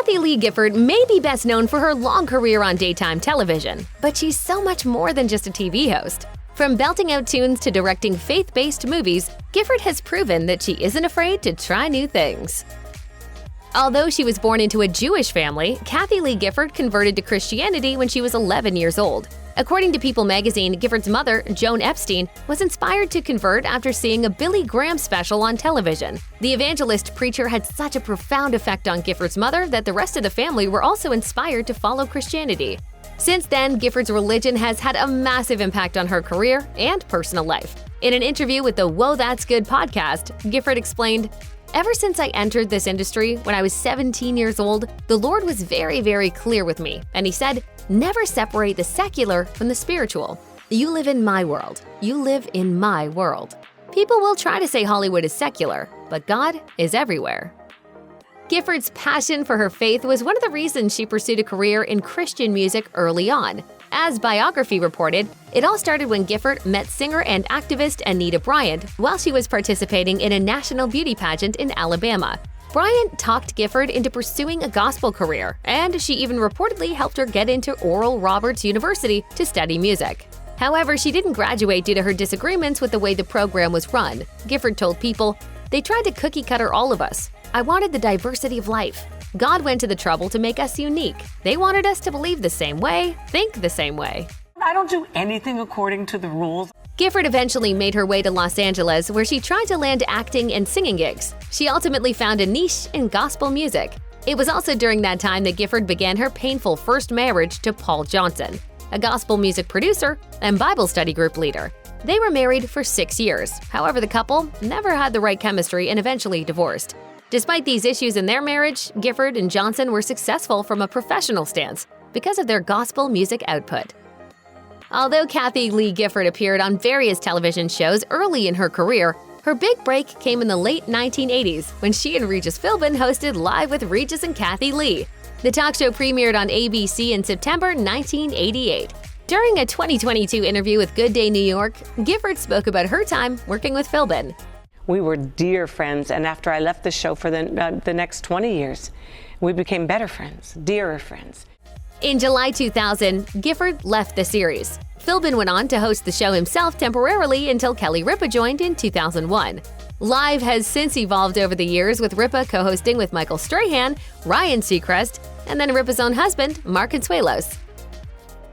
Kathie Lee Gifford may be best known for her long career on daytime television, but she's so much more than just a TV host. From belting out tunes to directing faith-based movies, Gifford has proven that she isn't afraid to try new things. Although she was born into a Jewish family, Kathie Lee Gifford converted to Christianity when she was 11 years old. According to People magazine, Gifford's mother, Joan Epstein, was inspired to convert after seeing a Billy Graham special on television. The evangelist preacher had such a profound effect on Gifford's mother that the rest of the family were also inspired to follow Christianity. Since then, Gifford's religion has had a massive impact on her career and personal life. In an interview with the Whoa That's Good podcast, Gifford explained, "Ever since I entered this industry when I was 17 years old, the Lord was very, very clear with me, and He said, never separate the secular from the spiritual. You live in my world. You live in my world." People will try to say Hollywood is secular, but God is everywhere. Gifford's passion for her faith was one of the reasons she pursued a career in Christian music early on. As Biography reported, it all started when Gifford met singer and activist Anita Bryant while she was participating in a national beauty pageant in Alabama. Bryant talked Gifford into pursuing a gospel career, and she even reportedly helped her get into Oral Roberts University to study music. However, she didn't graduate due to her disagreements with the way the program was run. Gifford told People, "They tried to cookie-cutter all of us. I wanted the diversity of life. God went to the trouble to make us unique. They wanted us to believe the same way, think the same way." I don't do anything according to the rules. Gifford eventually made her way to Los Angeles, where she tried to land acting and singing gigs. She ultimately found a niche in gospel music. It was also during that time that Gifford began her painful first marriage to Paul Johnson, a gospel music producer and Bible study group leader. They were married for 6 years. However, the couple never had the right chemistry and eventually divorced. Despite these issues in their marriage, Gifford and Johnson were successful from a professional stance because of their gospel music output. Although Kathie Lee Gifford appeared on various television shows early in her career, her big break came in the late 1980s when she and Regis Philbin hosted Live with Regis and Kathie Lee. The talk show premiered on ABC in September 1988. During a 2022 interview with Good Day New York, Gifford spoke about her time working with Philbin. We were dear friends, and after I left the show for the next 20 years, we became better friends, dearer friends. In July 2000, Gifford left the series. Philbin went on to host the show himself temporarily until Kelly Ripa joined in 2001. Live has since evolved over the years, with Ripa co-hosting with Michael Strahan, Ryan Seacrest, and then Ripa's own husband, Mark Consuelos.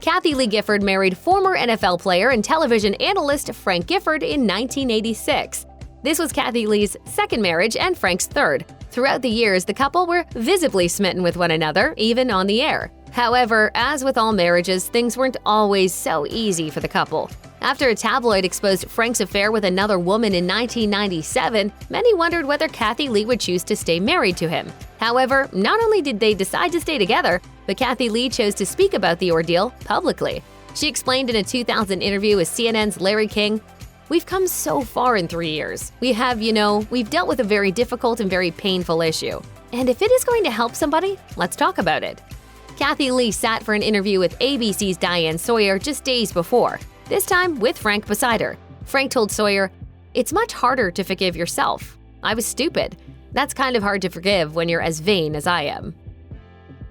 Kathie Lee Gifford married former NFL player and television analyst Frank Gifford in 1986. This was Kathie Lee's second marriage and Frank's third. Throughout the years, the couple were visibly smitten with one another, even on the air. However, as with all marriages, things weren't always so easy for the couple. After a tabloid exposed Frank's affair with another woman in 1997, many wondered whether Kathie Lee would choose to stay married to him. However, not only did they decide to stay together, but Kathie Lee chose to speak about the ordeal publicly. She explained in a 2000 interview with CNN's Larry King, "We've come so far in 3 years. We've dealt with a very difficult and very painful issue. And if it is going to help somebody, let's talk about it." Kathie Lee sat for an interview with ABC's Diane Sawyer just days before, this time with Frank beside her. Frank told Sawyer, "It's much harder to forgive yourself. I was stupid. That's kind of hard to forgive when you're as vain as I am."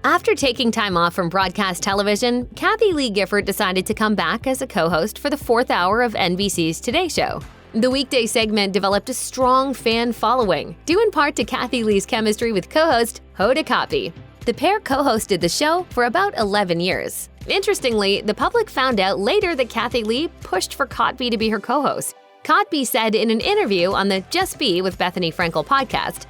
After taking time off from broadcast television, Kathie Lee Gifford decided to come back as a co-host for the 4th hour of NBC's Today Show. The weekday segment developed a strong fan following, due in part to Kathie Lee's chemistry with co-host Hoda Kotb. The pair co-hosted the show for about 11 years. Interestingly, the public found out later that Kathie Lee pushed for Kotb to be her co-host. Kotb said in an interview on the Just Be with Bethany Frankel podcast,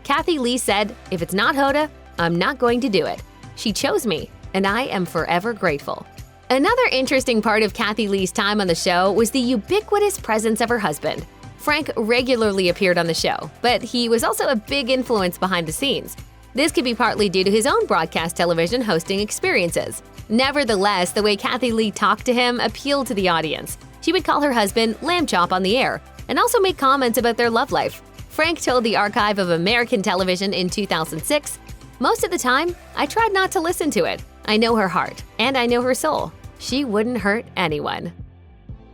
Kathie Lee said, "If it's not Hoda, I'm not going to do it. She chose me, and I am forever grateful." Another interesting part of Kathie Lee's time on the show was the ubiquitous presence of her husband. Frank regularly appeared on the show, but he was also a big influence behind the scenes. This could be partly due to his own broadcast television hosting experiences. Nevertheless, the way Kathie Lee talked to him appealed to the audience. She would call her husband lamb chop on the air, and also make comments about their love life. Frank told the Archive of American Television in 2006, "Most of the time, I tried not to listen to it. I know her heart, and I know her soul. She wouldn't hurt anyone."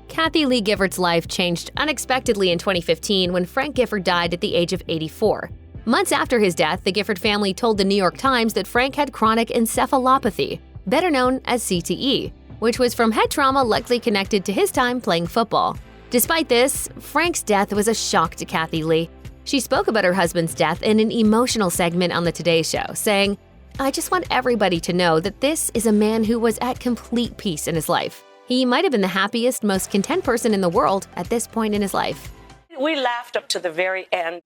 Kathie Lee Gifford's life changed unexpectedly in 2015 when Frank Gifford died at the age of 84. Months after his death, the Gifford family told the New York Times that Frank had chronic encephalopathy, better known as CTE, which was from head trauma likely connected to his time playing football. Despite this, Frank's death was a shock to Kathie Lee. She spoke about her husband's death in an emotional segment on the Today Show, saying, "I just want everybody to know that this is a man who was at complete peace in his life. He might have been the happiest, most content person in the world at this point in his life." We laughed up to the very end.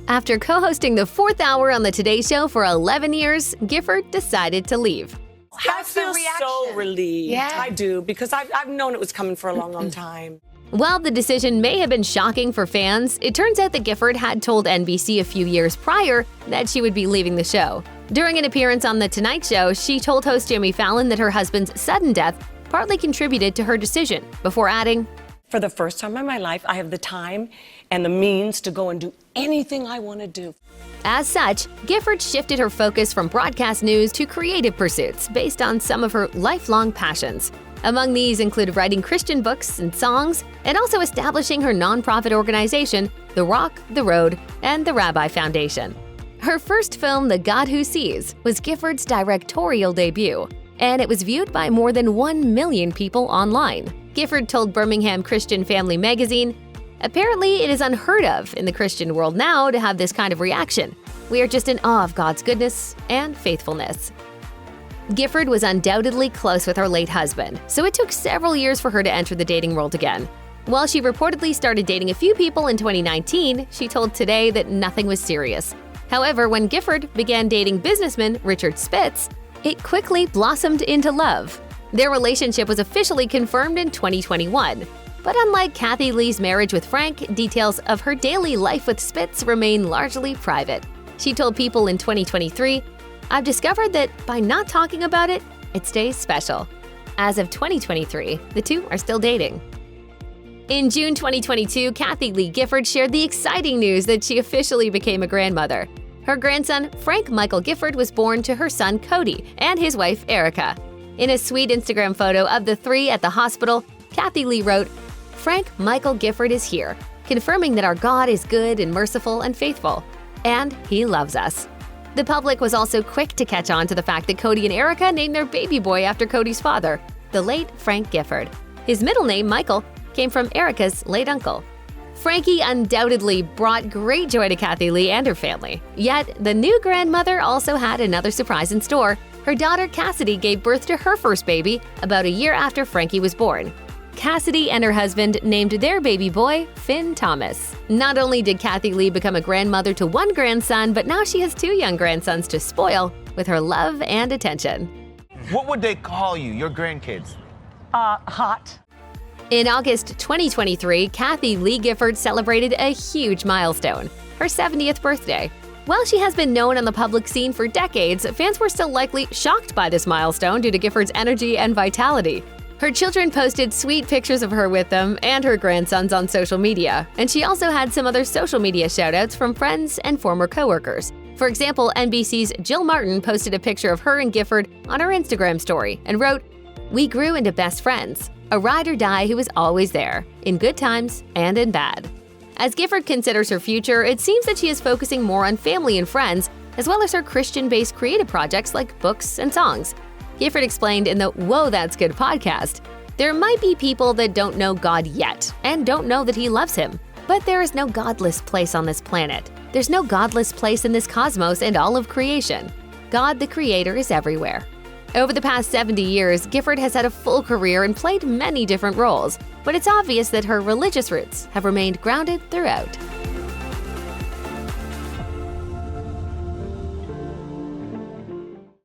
After co-hosting the 4th hour on the Today Show for 11 years, Gifford decided to leave. I feel so relieved. Yeah. I do, because I've known it was coming for a long, long time. While the decision may have been shocking for fans, it turns out that Gifford had told NBC a few years prior that she would be leaving the show. During an appearance on The Tonight Show, she told host Jimmy Fallon that her husband's sudden death partly contributed to her decision, before adding, For the first time in my life, I have the time and the means to go and do anything I want to do. As such, Gifford shifted her focus from broadcast news to creative pursuits based on some of her lifelong passions. Among these include writing Christian books and songs, and also establishing her nonprofit organization, The Rock, The Road, and the Rabbi Foundation. Her first film, The God Who Sees, was Gifford's directorial debut, and it was viewed by more than 1 million people online. Gifford told Birmingham Christian Family magazine, "Apparently, it is unheard of in the Christian world now to have this kind of reaction. We are just in awe of God's goodness and faithfulness." Gifford was undoubtedly close with her late husband, so it took several years for her to enter the dating world again. While she reportedly started dating a few people in 2019, she told Today that nothing was serious. However, when Gifford began dating businessman Richard Spitz, it quickly blossomed into love. Their relationship was officially confirmed in 2021. But unlike Kathie Lee's marriage with Frank, details of her daily life with Spitz remain largely private. She told People in 2023, "I've discovered that by not talking about it, it stays special." As of 2023, the two are still dating. In June 2022, Kathie Lee Gifford shared the exciting news that she officially became a grandmother. Her grandson, Frank Michael Gifford, was born to her son Cody and his wife Erica. In a sweet Instagram photo of the three at the hospital, Kathie Lee wrote, "Frank Michael Gifford is here, confirming that our God is good and merciful and faithful, and He loves us." The public was also quick to catch on to the fact that Cody and Erica named their baby boy after Cody's father, the late Frank Gifford. His middle name, Michael, came from Erica's late uncle. Frankie undoubtedly brought great joy to Kathie Lee and her family. Yet, the new grandmother also had another surprise in store. Her daughter Cassidy gave birth to her first baby about a year after Frankie was born. Cassidy and her husband named their baby boy Finn Thomas. Not only did Kathie Lee become a grandmother to one grandson, but now she has 2 young grandsons to spoil with her love and attention. What would they call you, your grandkids? Hot. In August 2023, Kathie Lee Gifford celebrated a huge milestone, her 70th birthday. While she has been known on the public scene for decades, fans were still likely shocked by this milestone due to Gifford's energy and vitality. Her children posted sweet pictures of her with them and her grandsons on social media, and she also had some other social media shoutouts from friends and former coworkers. For example, NBC's Jill Martin posted a picture of her and Gifford on her Instagram story and wrote, "We grew into best friends, a ride or die who was always there, in good times and in bad." As Gifford considers her future, it seems that she is focusing more on family and friends, as well as her Christian-based creative projects like books and songs. Gifford explained in the Whoa, That's Good podcast, "There might be people that don't know God yet and don't know that He loves Him. But there is no godless place on this planet. There's no godless place in this cosmos and all of creation. God the Creator is everywhere." Over the past 70 years, Gifford has had a full career and played many different roles, but it's obvious that her religious roots have remained grounded throughout.